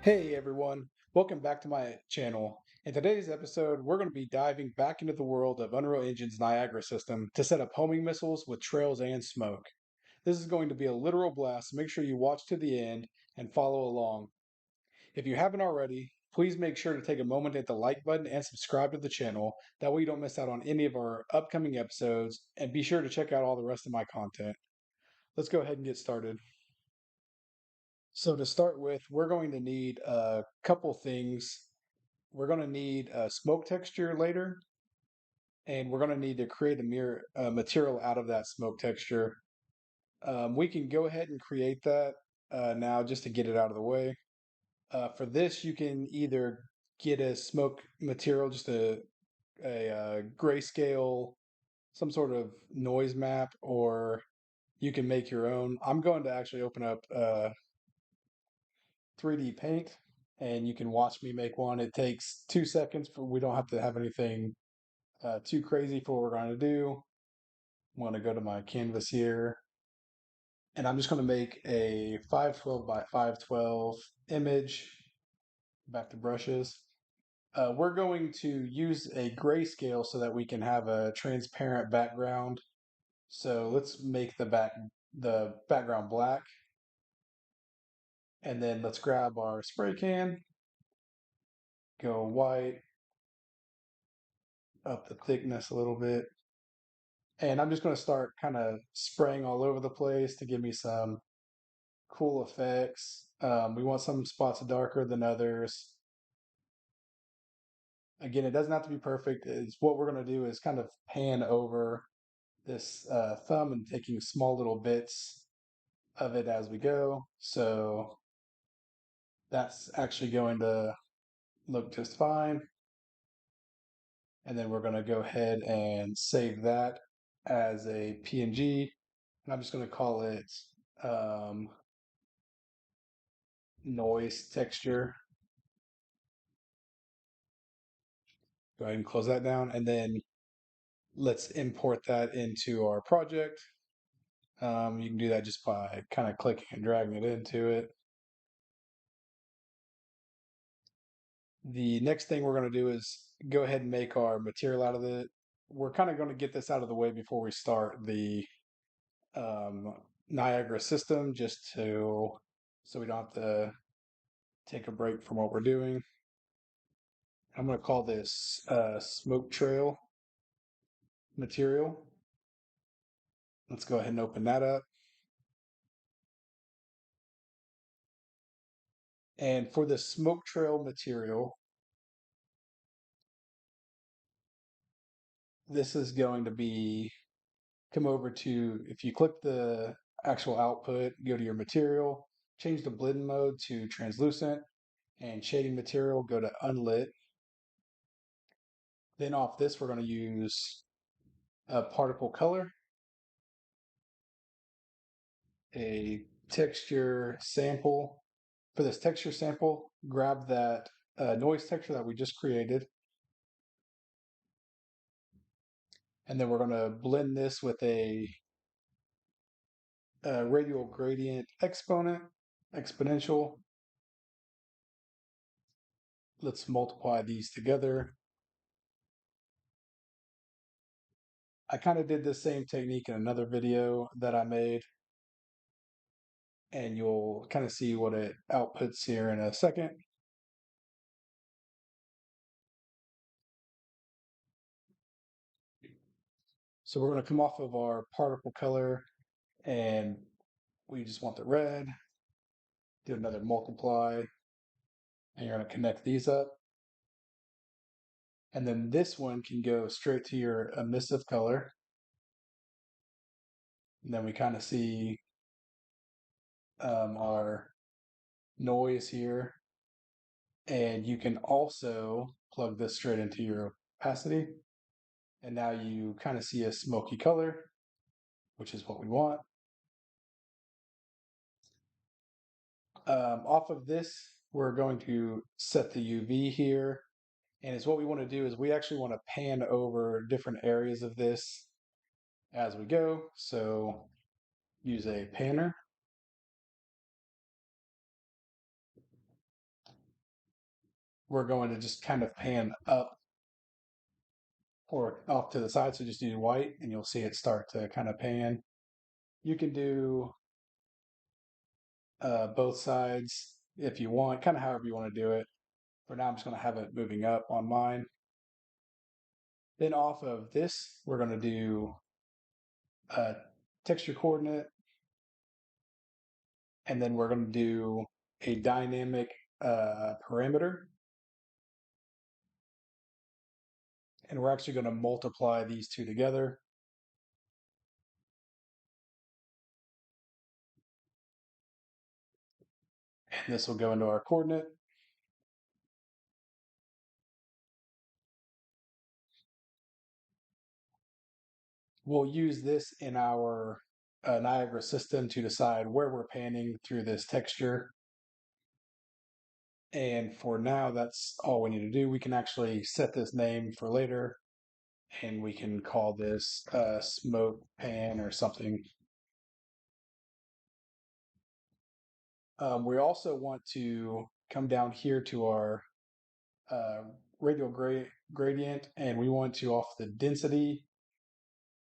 Hey everyone, welcome back to my channel. In today's episode, we're going to be diving back into the world of Unreal Engine's Niagara system to set up homing missiles with trails and smoke. This is going to be a literal blast, so make sure you watch to the end and follow along. If you haven't already, please make sure to take a moment to hit the like button and subscribe to the channel. That way you don't miss out on any of our upcoming episodes, and be sure to check out all the rest of my content. Let's go ahead and get started. So to start with, we're going to need a couple things. We're going to need a smoke texture later, and we're going to need to create a material out of that smoke texture. We can go ahead and create that now just to get it out of the way. For this, you can either get a smoke material, just a grayscale, some sort of noise map, or you can make your own. I'm going to actually open up 3D Paint, and you can watch me make one. It takes 2 seconds, but we don't have to have anything too crazy for what we're going to do. I'm going to go to my canvas here, and I'm just going to make a 512 by 512 image. Back to brushes. We're going to use a grayscale so that we can have a transparent background. So let's make the background black, and then let's grab our spray can, go white, up the thickness a little bit. And I'm just going to start kind of spraying all over the place to give me some cool effects. We want some spots darker than others. Again, it doesn't have to be perfect. It's what we're going to do is kind of pan over this thumb and taking small little bits of it as we go. So that's actually going to look just fine. And then we're going to go ahead and save that as a PNG. And I'm just going to call it um, noise texture. Go ahead and close that down. And then let's import that into our project. You can do that just by kind of clicking and dragging it into it. The next thing we're going to do is go ahead and make our material out of it. We're kind of going to get this out of the way before we start the um, Niagara system, just so we don't have to take a break from what we're doing. I'm going to call this smoke trail material. Let's go ahead and open that up. And for the smoke trail material, this is going to be, come over to, if you click the actual output, go to your material, change the blend mode to translucent, and shading material, go to unlit. Then off this, we're going to use a particle color, a texture sample. For this texture sample, grab that noise texture that we just created, and then we're going to blend this with a radial gradient exponential. Let's multiply these together. I kind of did the same technique in another video that I made, and you'll kind of see what it outputs here in a second. So we're going to come off of our particle color, and we just want the red. Do another multiply, and you're going to connect these up. And then this one can go straight to your emissive color. And then we kind of see our noise here. And you can also plug this straight into your opacity. And now you kind of see a smoky color, which is what we want. Off of this, we're going to set the UV here. And it's what we want to do is we actually want to pan over different areas of this as we go. So use a panner. we're going to just kind of pan up or off to the side. So just do white and you'll see it start to kind of pan. You can do both sides if you want, kind of however you want to do it. For now, I'm just going to have it moving up on mine. Then off of this, we're going to do a texture coordinate, and then we're going to do a dynamic parameter. And we're actually going to multiply these two together. And this will go into our coordinate. We'll use this in our Niagara system to decide where we're panning through this texture. And for now, that's all we need to do. We can actually set this name for later, and we can call this smoke pan or something. We also want to come down here to our uh, radial gradient, and we want to, off the density,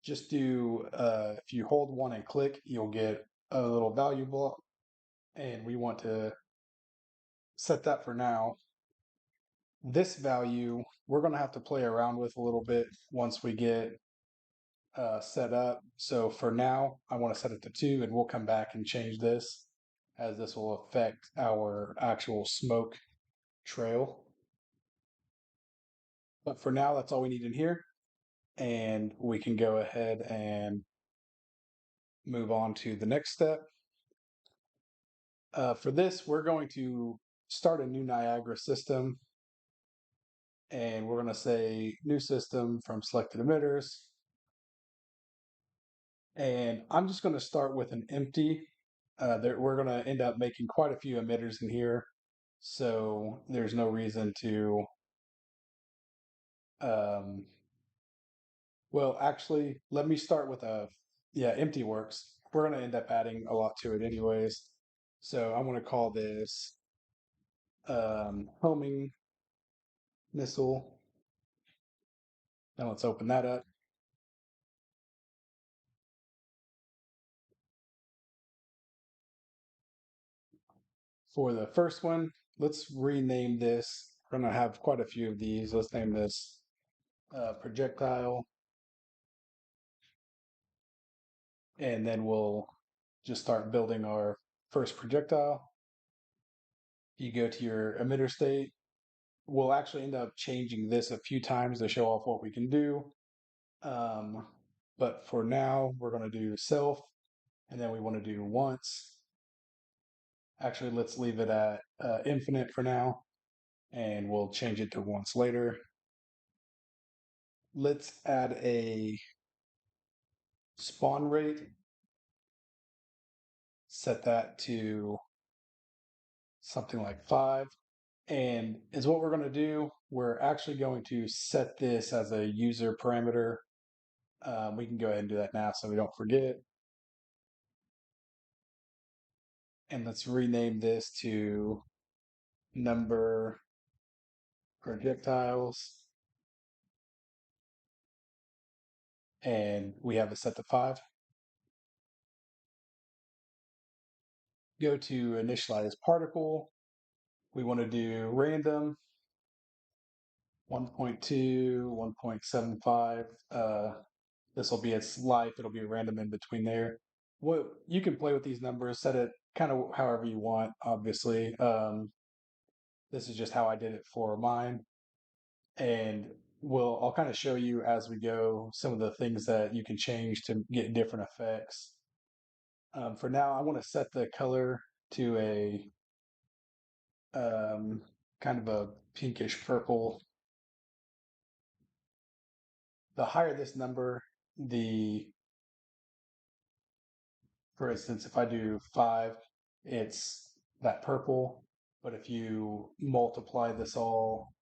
just do, if you hold one and click, you'll get a little value block, and we want to set that for now. This value, we're going to have to play around with a little bit once we get set up. So for now, I want to set it to 2, and we'll come back and change this as this will affect our actual smoke trail. But for now, that's all we need in here. And we can go ahead and move on to the next step. For this, we're going to start a new Niagara system. And we're going to say new system from selected emitters. And I'm just going to start with an empty. We're going to end up making quite a few emitters in here. So there's no reason to, well, actually, let me start with empty works. We're going to end up adding a lot to it anyways. So I'm going to call this homing missile. Now let's open that up. For the first one, let's rename this. We're going to have quite a few of these. Let's name this projectile. And then we'll just start building our first projectile. You go to your emitter state. We'll actually end up changing this a few times to show off what we can do. But for now, we're going to do self, and then we want to do once. Actually, let's leave it at infinite for now, and we'll change it to once later. Let's add a spawn rate. Set that to something like 5. And is what we're going to do. We're actually going to set this as a user parameter. We can go ahead and do that now so we don't forget. And let's rename this to number projectiles. And we have it set to 5. Go to initialize particle. We want to do random 1.2, 1.75. This will be its life. It'll be random in between there. What you can play with these numbers, set it kind of however you want, obviously. This is just how I did it for mine. And I'll kind of show you as we go some of the things that you can change to get different effects. For now, I want to set the color to a kind of a pinkish purple. The higher this number, for instance, if I do 5, it's that purple. But if you multiply this all,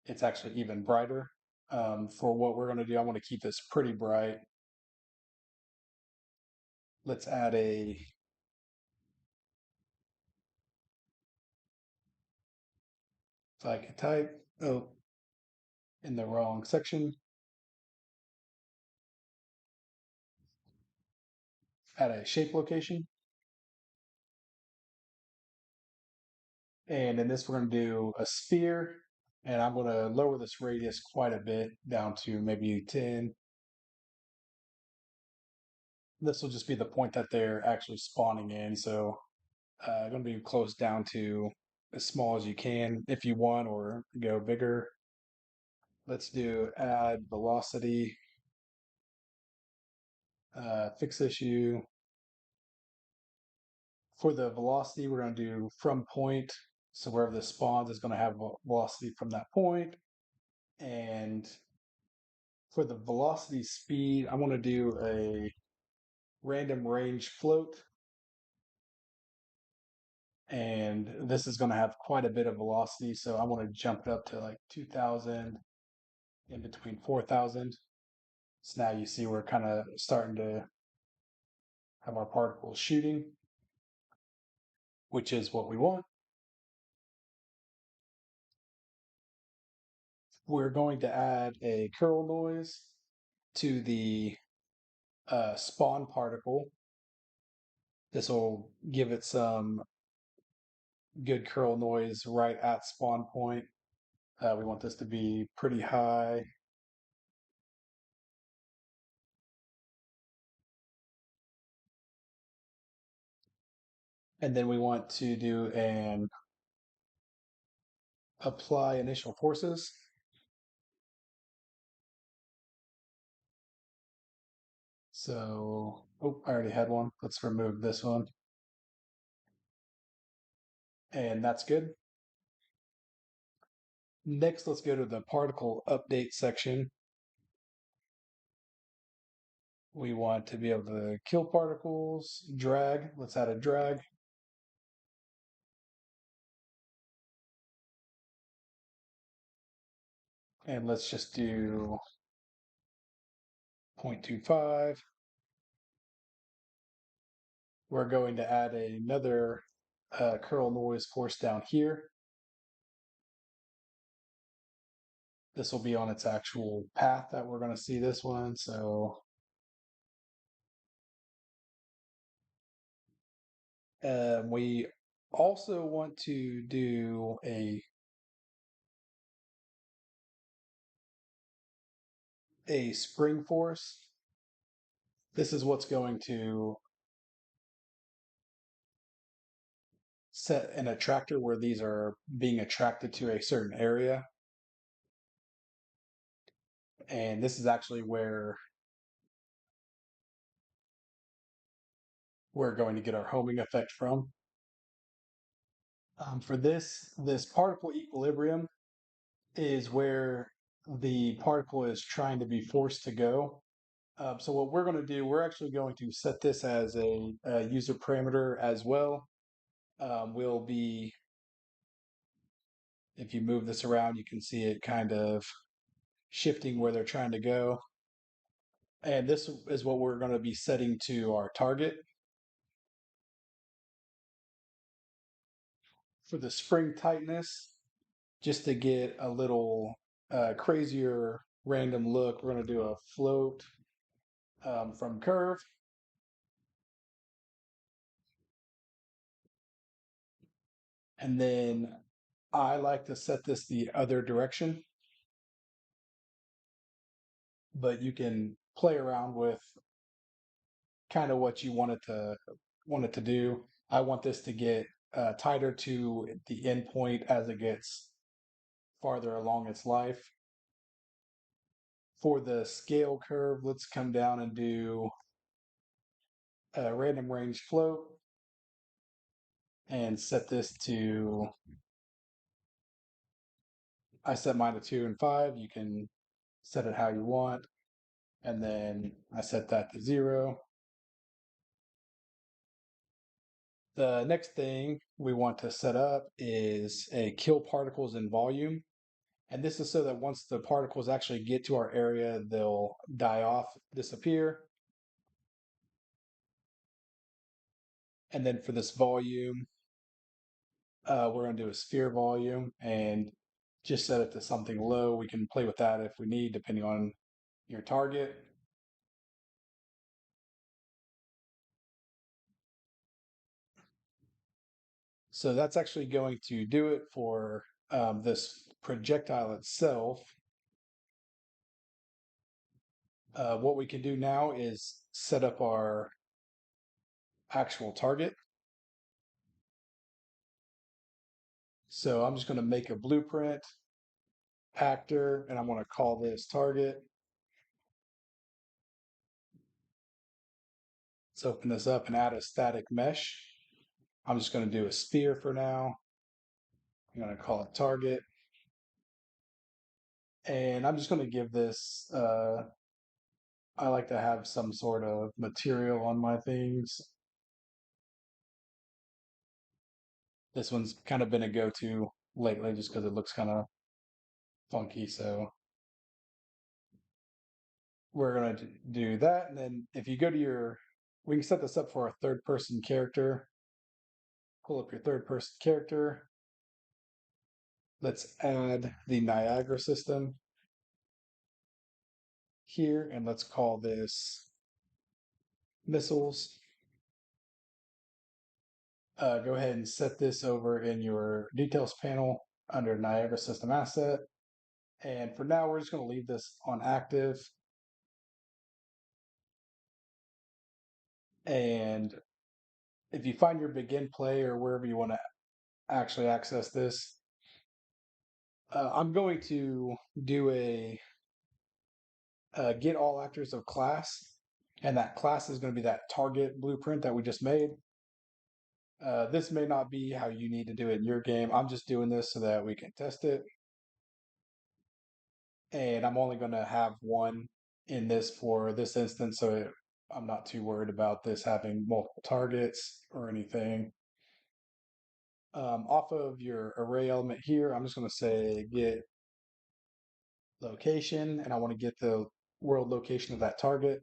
it's actually even brighter. For what we're going to do, I want to keep this pretty bright. Let's add a If I can type, oh, in the wrong section, at a shape location. And in this, we're going to do a sphere. And I'm going to lower this radius quite a bit down to maybe 10. This will just be the point that they're actually spawning in. So going to be close down to as small as you can if you want, or go bigger. Let's do add velocity, fix issue. For the velocity, we're going to do from point. So wherever this spawns is going to have velocity from that point. And for the velocity speed, I want to do a random range float. And this is going to have quite a bit of velocity. So I want to jump it up to like 2000, in between 4000. So now you see we're kind of starting to have our particles shooting, which is what we want. We're going to add a curl noise to the spawn particle. This will give it some good curl noise right at spawn point. We want this to be pretty high. And then we want to do an apply initial forces. So, oh, I already had one. Let's remove this one. And that's good. Next, let's go to the particle update section. We want to be able to kill particles, drag. Let's add a drag. And let's just do 0.25. We're going to add another curl noise force down here. This will be on its actual path that we're going to see this one. So we also want to do a spring force. This is what's going to set an attractor where these are being attracted to a certain area. And this is actually where we're going to get our homing effect from. For this particle equilibrium is where the particle is trying to be forced to go. So what we're going to do, we're actually going to set this as a user parameter as well. Will be, if you move this around, you can see it kind of shifting where they're trying to go. And this is what we're going to be setting to our target. For the spring tightness, just to get a little crazier random look, we're going to do a float from curve. And then I like to set this the other direction, but you can play around with kind of what you want it to do. I want this to get tighter to the end point as it gets farther along its life. For the scale curve, let's come down and do a random range float and set this to, I set mine to 2 and 5. You can set it how you want. And then I set that to 0. The next thing we want to set up is a kill particles in volume. And this is so that once the particles actually get to our area, they'll die off, disappear. And then for this volume, we're going to do a sphere volume. And just set it to something low. We can play with that if we need, depending on your target. So that's actually going to do it for this projectile itself. What we can do now is set up our actual target. So I'm just going to make a blueprint actor, and I'm going to call this target. Let's open this up and add a static mesh. I'm just going to do a sphere for now. I'm going to call it target. And I'm just going to give this, I like to have some sort of material on my things. This one's kind of been a go-to lately just because it looks kind of funky. So we're going to do that. And then if you go to we can set this up for a third person character. Pull up your third person character. Let's add the Niagara system here, and let's call this missiles. Go ahead and set this over in your details panel under Niagara System Asset. And for now, we're just going to leave this on active. And if you find your begin play or wherever you want to actually access this, I'm going to do a get all actors of class. And that class is going to be that target blueprint that we just made. This may not be how you need to do it in your game. I'm just doing this so that we can test it. And I'm only going to have one in this for this instance, so I'm not too worried about this having multiple targets or anything. Off of your array element here, I'm just going to say get location, and I want to get the world location of that target.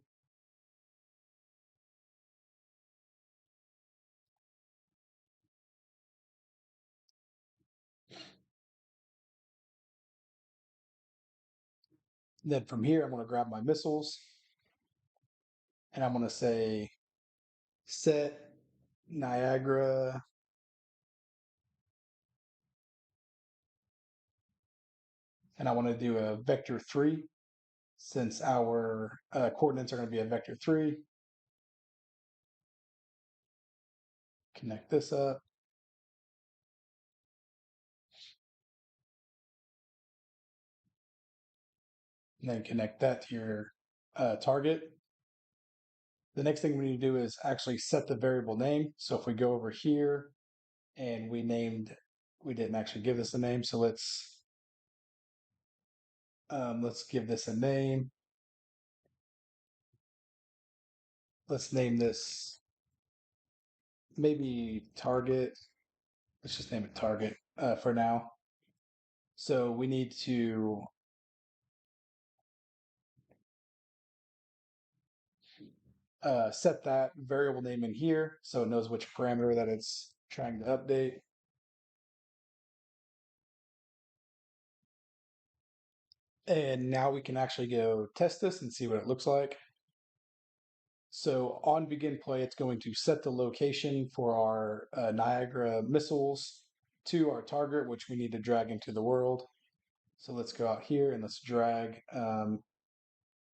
Then from here, I'm going to grab my missiles, and I'm going to say set Niagara and I want to do a vector 3 since our coordinates are going to be a vector 3. Connect this up. And then connect that to your target. The next thing we need to do is actually set the variable name. So if we go over here and we didn't actually give this a name. So let's give this a name. Let's name this maybe target. Let's just name it target for now. So we need to set that variable name in here so it knows which parameter that it's trying to update. And now we can actually go test this and see what it looks like. So on begin play, it's going to set the location for our Niagara missiles to our target, which we need to drag into the world. So let's go out here and let's drag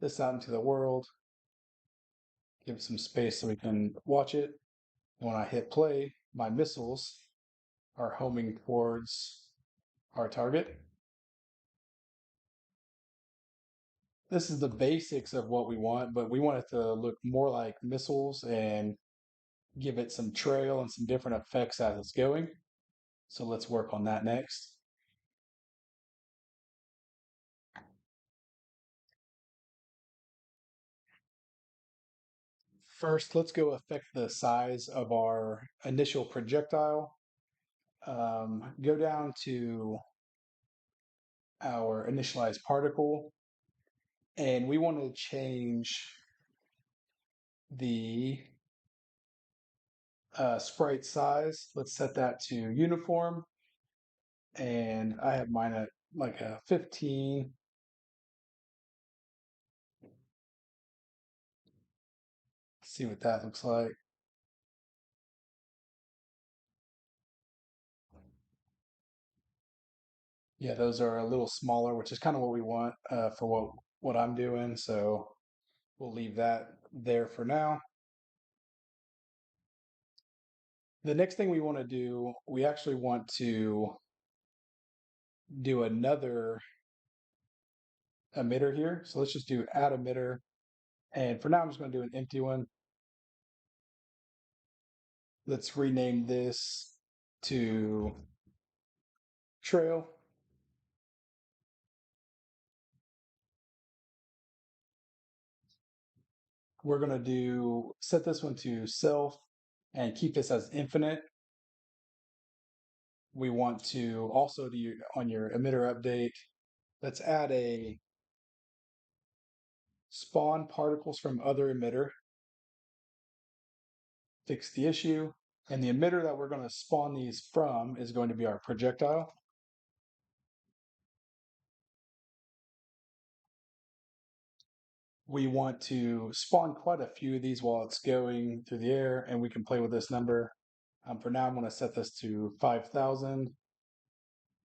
this out into the world. Give it some space so we can watch it. When I hit play, my missiles are homing towards our target. This is the basics of what we want, but we want it to look more like missiles and give it some trail and some different effects as it's going. So let's work on that next. First, let's go affect the size of our initial projectile. Go down to our initialized particle, and we want to change the sprite size. Let's set that to uniform, and I have mine at like a 15. See what that looks like. Yeah, those are a little smaller, which is kind of what we want for what I'm doing. So we'll leave that there for now. The next thing we want to do, we actually want to do another emitter here. So let's just do add emitter. And for now, I'm just going to do an empty one. Let's rename this to trail. We're going to set this one to self and keep this as infinite. We want to also do on your emitter update, let's add a spawn particles from other emitter, fix the issue. And the emitter that we're going to spawn these from is going to be our projectile. We want to spawn quite a few of these while it's going through the air, and we can play with this number. For now, I'm going to set this to 5,000,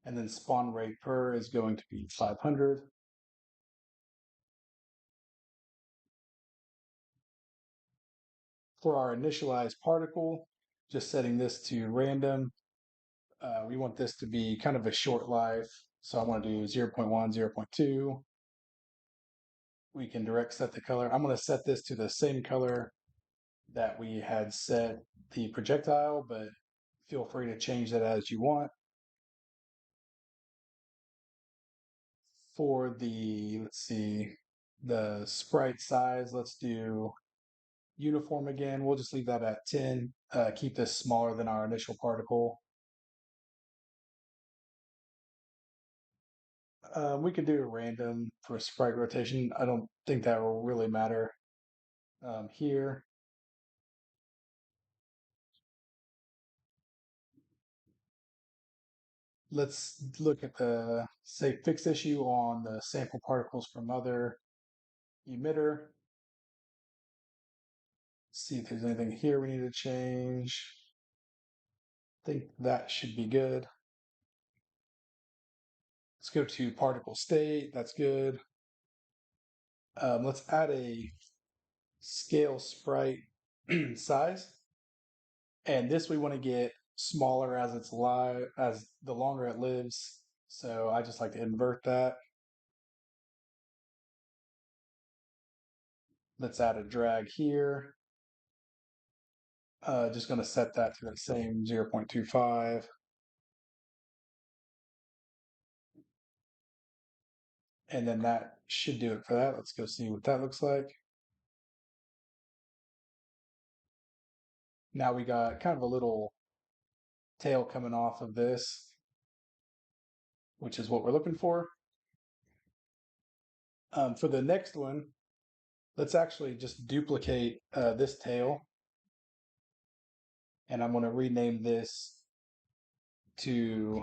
and then spawn rate per is going to be 500. For our initialized particle, just setting this to random. We want this to be kind of a short life. So I want to do 0.1, 0.2. We can direct set the color. I'm going to set this to the same color that we had set the projectile, but feel free to change that as you want. For the, let's see, the sprite size, let's do uniform again. We'll just leave that at 10. Keep this smaller than our initial particle. We could do a random for sprite rotation. I don't think that will really matter here. Let's look at the, say, fixed issue on the sample particles from other emitter. See if there's anything here we need to change. I think that should be good. Let's go to particle state. That's good. Let's add a scale sprite size. And this we want to get smaller as it's live, as the longer it lives. So I just like to invert that. Let's add a drag here. Just going to set that to the same 0.25. And then that should do it for that. Let's go see what that looks like. Now we got kind of a little tail coming off of this, which is what we're looking for. For the next one, let's actually just duplicate this tail. And I'm going to rename this to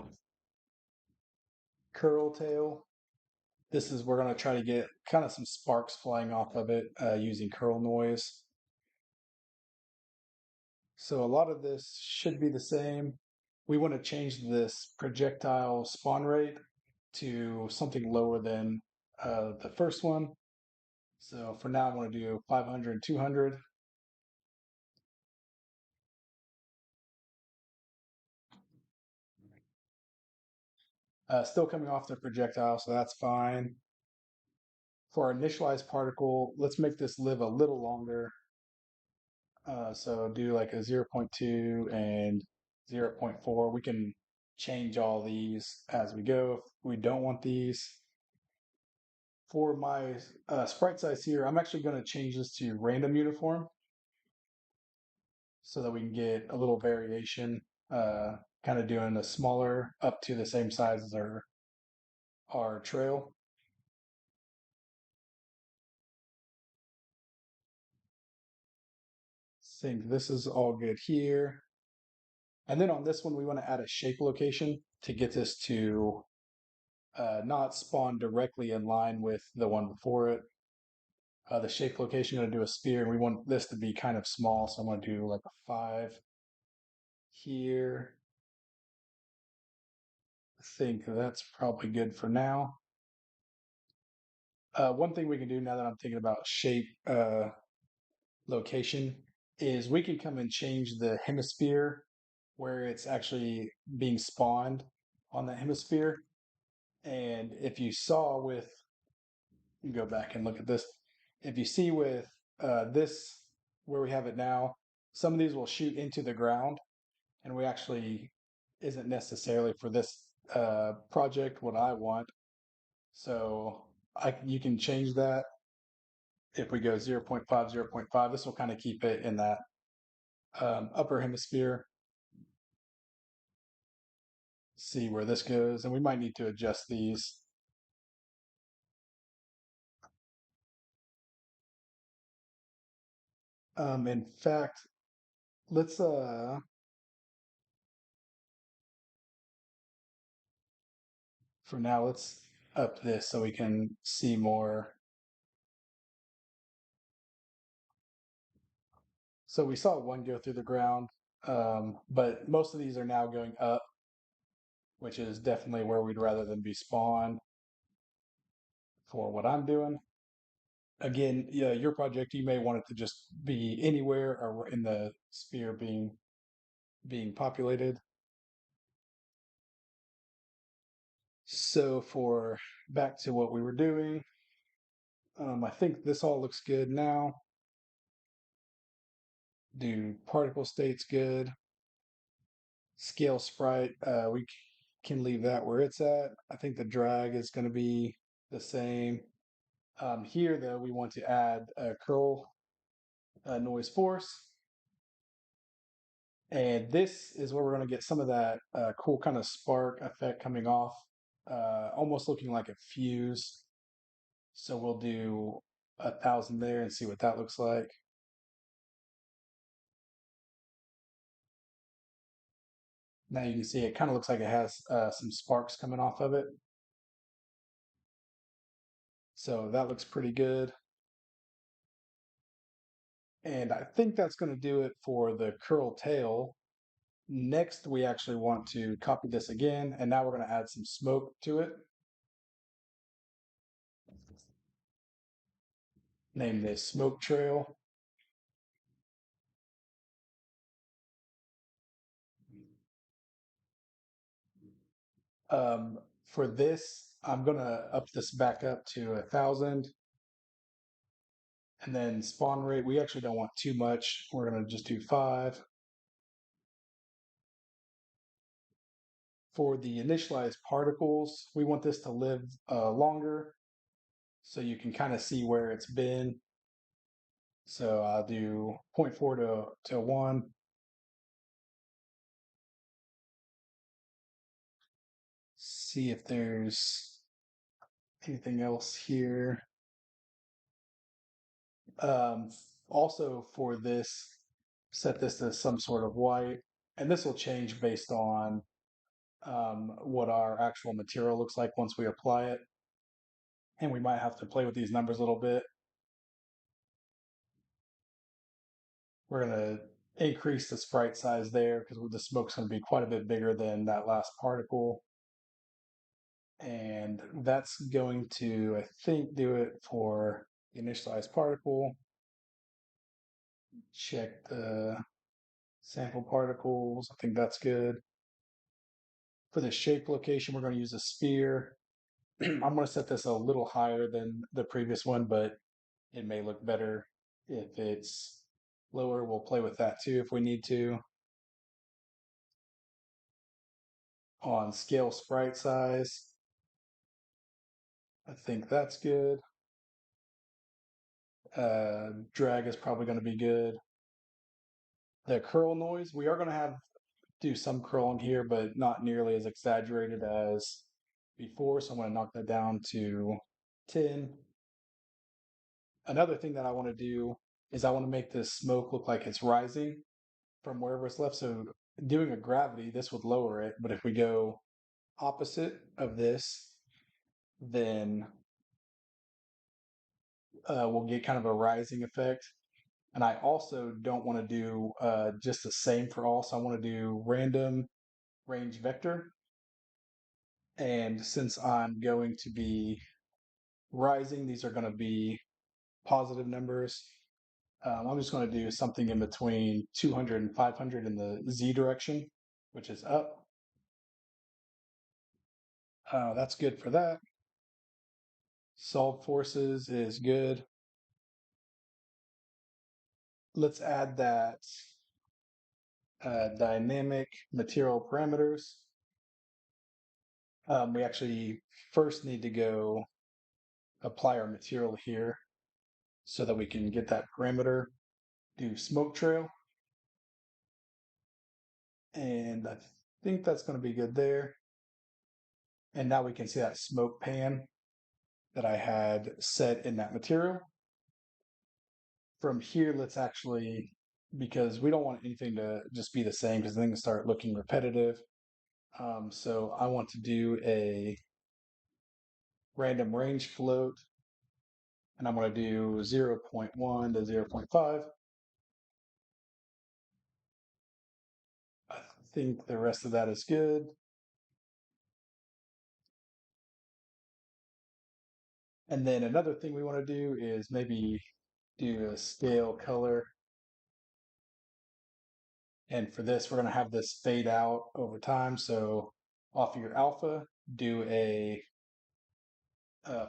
curl tail. This is, we're going to try to get kind of some sparks flying off of it using curl noise. So a lot of this should be the same. We want to change this projectile spawn rate to something lower than the first one. So for now, I want to do 500, 200. Still coming off the projectile, so that's fine. For our initialized particle, let's make this live a little longer. So do like a 0.2 and 0.4. We can change all these as we go if we don't want these. For my sprite size here, I'm actually going to change this to random uniform so that we can get a little variation, kind of doing a smaller up to the same size as our trail. Think this is all good here. And then on this one, we want to add a shape location to get this to not spawn directly in line with the one before it. The shape location, I'm going to do a spear, and we want this to be kind of small, so I'm going to do like a 5 here. I think that's probably good for now. One thing we can do now that I'm thinking about shape location is we can come and change the hemisphere where it's actually being spawned on the hemisphere. And if you saw with, you go back and look at this, if you see with this, where we have it now, some of these will shoot into the ground, and we actually isn't necessarily for this project what I want. So you can change that. If we go 0 0.5, 0 0.5, this will kind of keep it in that upper hemisphere. See where this goes, and we might need to adjust these. In fact, let's for now, let's up this so we can see more. So we saw one go through the ground, but most of these are now going up, which is definitely where we'd rather them be spawned for what I'm doing. Again, yeah, your project, you may want it to just be anywhere or in the sphere being populated. So for back to what we were doing, I think this all looks good now. Do particle states good. Scale sprite, we can leave that where it's at. I think the drag is going to be the same. Here, though, we want to add a curl noise force. And this is where we're going to get some of that cool kind of spark effect coming off, almost looking like a fuse. So we'll do 1,000 there and see what that looks like. Now you can see it kind of looks like it has some sparks coming off of it. So that looks pretty good. And I think that's going to do it for the curl tail. Next, we actually want to copy this again, and now we're going to add some smoke to it. Name this smoke trail. For this, I'm going to up this back up to 1,000. And then spawn rate, we actually don't want too much. We're going to just do 5. For the initialized particles, we want this to live longer so you can kind of see where it's been. So I'll do 0.4 to 1. See if there's anything else here. Um, Also for this, set this to some sort of white, and this will change based on what our actual material looks like once we apply it. And we might have to play with these numbers a little bit. We're going to increase the sprite size there because the smoke's going to be quite a bit bigger than that last particle. And that's going to, I think, do it for the initialized particle. Check the sample particles. I think that's good. For the shape location, we're going to use a sphere. I'm going to set this a little higher than the previous one, but it may look better if it's lower. We'll play with that too if we need to. On scale sprite size, I think that's good. Drag is probably going to be good. The curl noise, we are going to do some curling here, but not nearly as exaggerated as before. So I'm going to knock that down to 10. Another thing that I want to do is I want to make this smoke look like it's rising from wherever it's left. So doing a gravity, this would lower it. But if we go opposite of this, then we'll get kind of a rising effect. And I also don't want to do just the same for all. So I want to do random range vector. And since I'm going to be rising, these are going to be positive numbers. I'm just going to do something in between 200 and 500 in the Z direction, which is up. That's good for that. Solve forces is good. Let's add that dynamic material parameters. We actually first need to go apply our material here so that we can get that parameter. Do smoke trail. And I think that's going to be good there. And now we can see that smoke pan that I had set in that material. From here, let's actually, because we don't want anything to just be the same because then start looking repetitive. So I want to do a random range float, and I'm going to do 0.1 to 0.5. I think the rest of that is good. And then another thing we want to do is maybe do a scale color. And for this, we're going to have this fade out over time. So off of your alpha, do a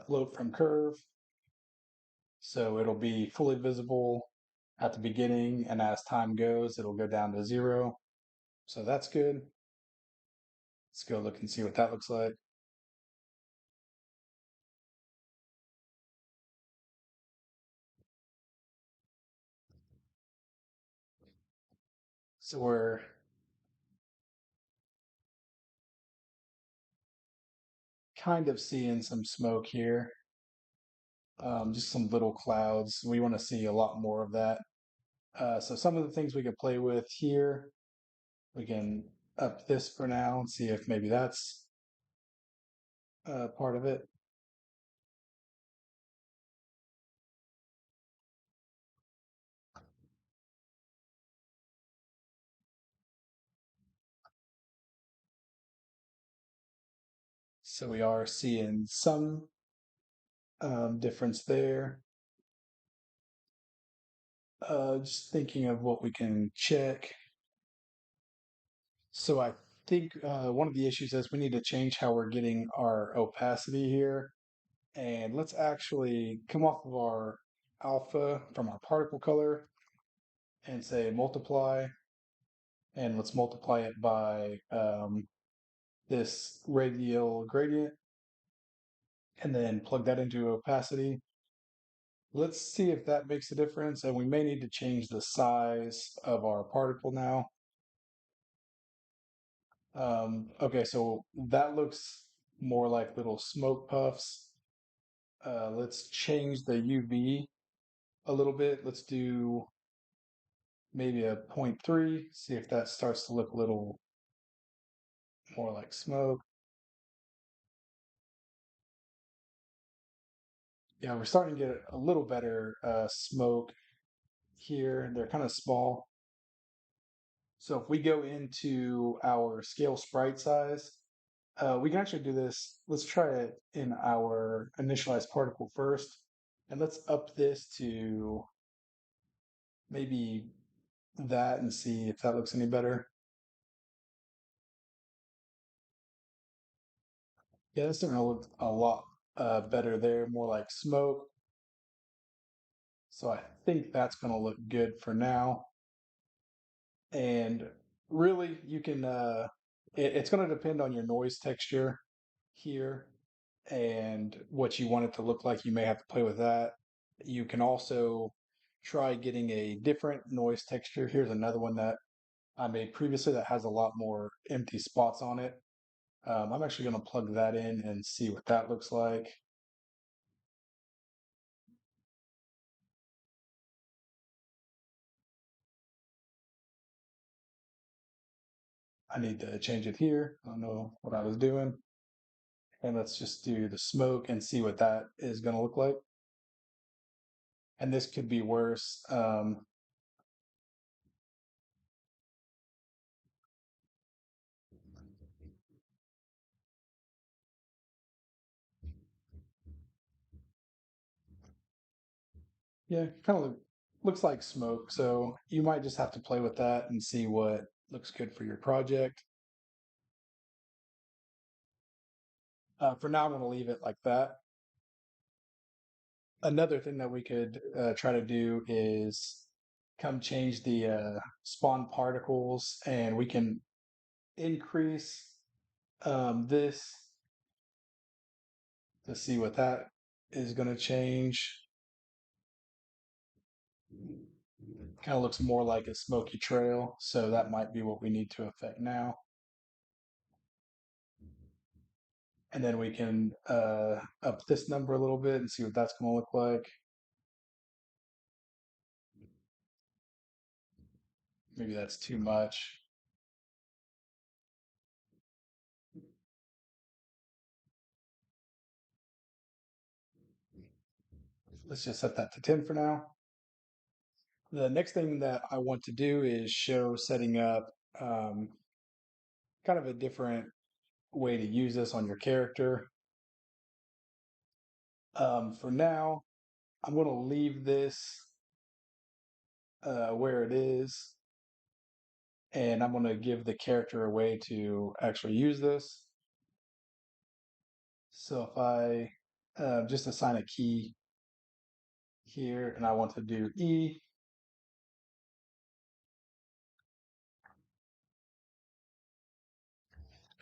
float from curve. So it'll be fully visible at the beginning, and as time goes, it'll go down to 0. So that's good. Let's go look and see what that looks like. So we're kind of seeing some smoke here, just some little clouds. We want to see a lot more of that. So some of the things we can play with here, we can up this for now and see if maybe that's part of it. So we are seeing some difference there. Just thinking of what we can check. So I think one of the issues is we need to change how we're getting our opacity here. And let's actually come off of our alpha from our particle color and say multiply. And let's multiply it by this radial gradient and then plug that into opacity. Let's see if that makes a difference. And we may need to change the size of our particle now. Okay, so that looks more like little smoke puffs. Let's change the UV a little bit. Let's do maybe a 0.3, see if that starts to look a little more like smoke. Yeah, we're starting to get a little better smoke here. They're kind of small. So if we go into our scale sprite size, we can actually do this. Let's try it in our initialized particle first. And let's up this to maybe that and see if that looks any better. Yeah, that's starting to look a lot better there, more like smoke. So I think that's going to look good for now. And really, you can, it's going to depend on your noise texture here and what you want it to look like. You may have to play with that. You can also try getting a different noise texture. Here's another one that I made previously that has a lot more empty spots on it. I'm actually going to plug that in and see what that looks like. I need to change it here. I don't know what I was doing. And let's just do the smoke and see what that is going to look like. And this could be worse. Yeah, kind of looks like smoke. So you might just have to play with that and see what looks good for your project. For now, I'm going to leave it like that. Another thing that we could try to do is come change the spawn particles, and we can increase this to see what that is going to change. Kind of looks more like a smoky trail, so that might be what we need to affect now. And then we can up this number a little bit and see what that's going to look like. Maybe that's too much. Let's just set that to 10 for now. The next thing that I want to do is show setting up um, kind of a different way to use this on your character. For now, I'm going to leave this where it is, and I'm going to give the character a way to actually use this. So if I just assign a key here, and I want to do E.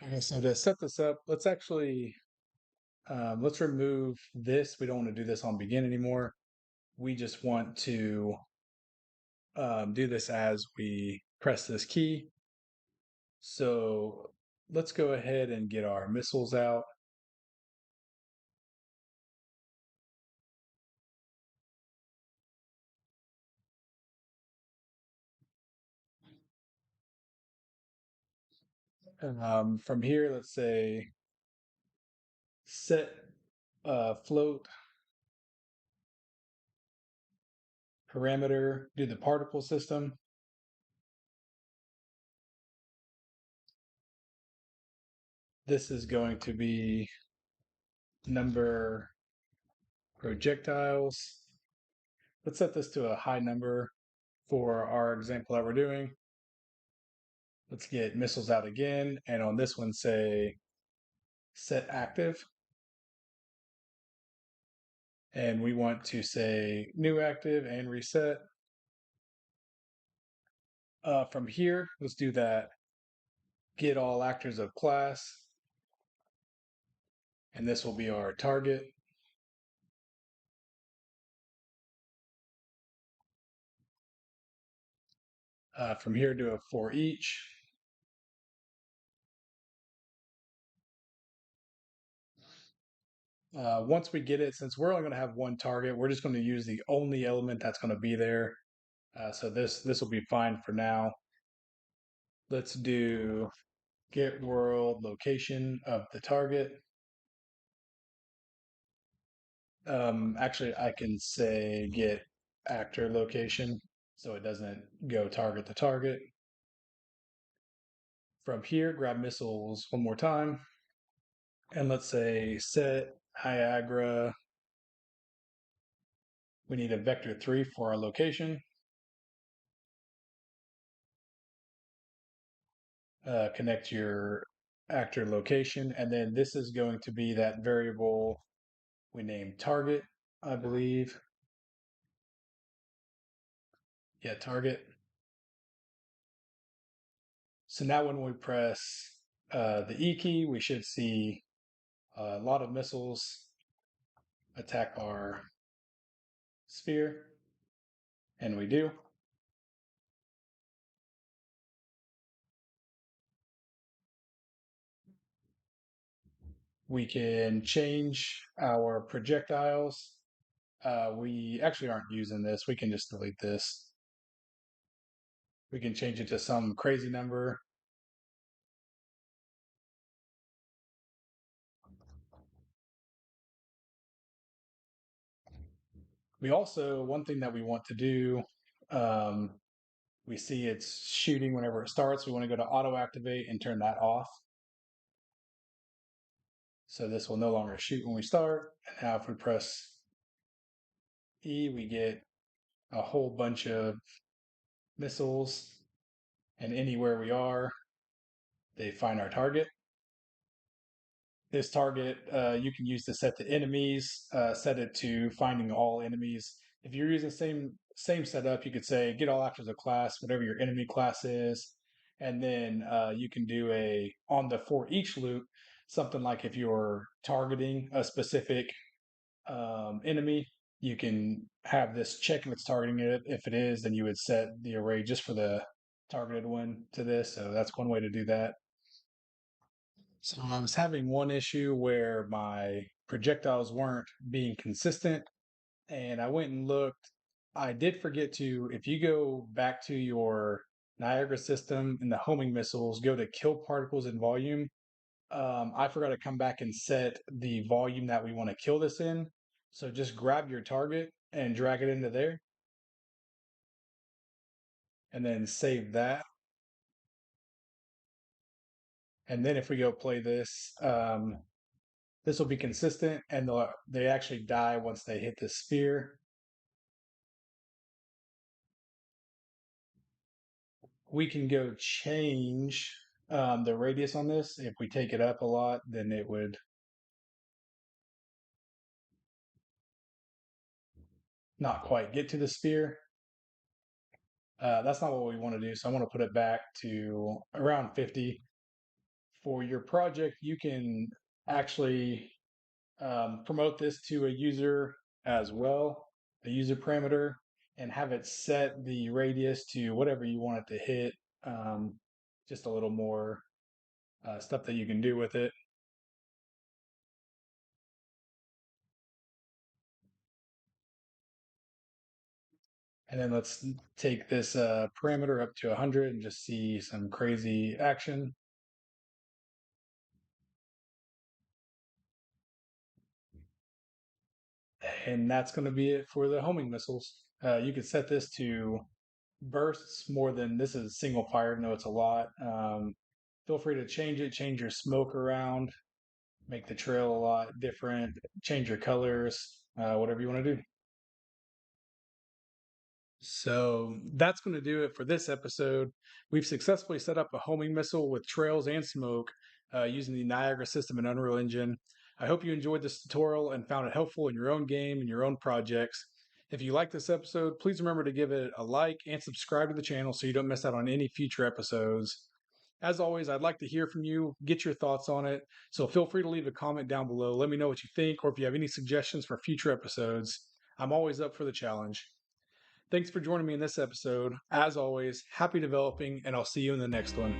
Okay, so to set this up, let's actually let's remove this. We don't want to do this on begin anymore. We just want to do this as we press this key. So let's go ahead and get our missiles out. From here, let's say set float parameter, do the particle system. This is going to be number projectiles. Let's set this to a high number for our example that we're doing. Let's get missiles out again. And on this one, say set active. And we want to say new active and reset. From here, let's do that get all actors of class. And this will be our target. From here, do a for each. Once we get it, since we're only going to have one target, we're just going to use the only element that's going to be there. So this will be fine for now. Let's do get world location of the target. Actually, I can say get actor location so it doesn't go target to target. From here, grab missiles one more time. And let's say set Niagara. We need a vector 3 for our location. Connect your actor location. And then this is going to be that variable we named target, I believe. Yeah, target. So now when we press the E key, we should see a lot of missiles attack our sphere, and we do. We can change our projectiles. We actually aren't using this. We can just delete this. We can change it to some crazy number. We also, one thing that we want to do, um, we see it's shooting whenever it starts. We want to go to auto activate and turn that off. So this will no longer shoot when we start. And now if we press E, we get a whole bunch of missiles, and anywhere we are, they find our target. This target you can use to set the enemies, set it to finding all enemies. If you're using same setup, you could say get all actors of class, whatever your enemy class is, and then you can do a on the for each loop something like if you're targeting a specific enemy, you can have this check if it's targeting it. If it is, then you would set the array just for the targeted one to this. So that's one way to do that. So I was having one issue where my projectiles weren't being consistent, and I went and looked. I did forget to, if you go back to your Niagara system in the homing missiles, go to kill particles in volume. I forgot to come back and set the volume that we want to kill this in. So just grab your target and drag it into there, and then save that. And then if we go play this, this will be consistent, and they actually die once they hit the sphere. We can go change the radius on this. If we take it up a lot, then it would not quite get to the sphere. That's not what we want to do. So I want to put it back to around 50. For your project, you can actually promote this to a user as well, a user parameter, and have it set the radius to whatever you want it to hit. Um, just a little more stuff that you can do with it. And then let's take this parameter up to 100 and just see some crazy action. And that's going to be it for the homing missiles. You could set this to bursts more than this is single fire. No, it's a lot. Feel free to change it, change your smoke around, make the trail a lot different, change your colors, whatever you want to do. So that's going to do it for this episode. We've successfully set up a homing missile with trails and smoke using the Niagara system and Unreal Engine. I hope you enjoyed this tutorial and found it helpful in your own game and your own projects. If you like this episode, please remember to give it a like and subscribe to the channel so you don't miss out on any future episodes. As always, I'd like to hear from you, get your thoughts on it. So feel free to leave a comment down below. Let me know what you think, or if you have any suggestions for future episodes. I'm always up for the challenge. Thanks for joining me in this episode. As always, happy developing, and I'll see you in the next one.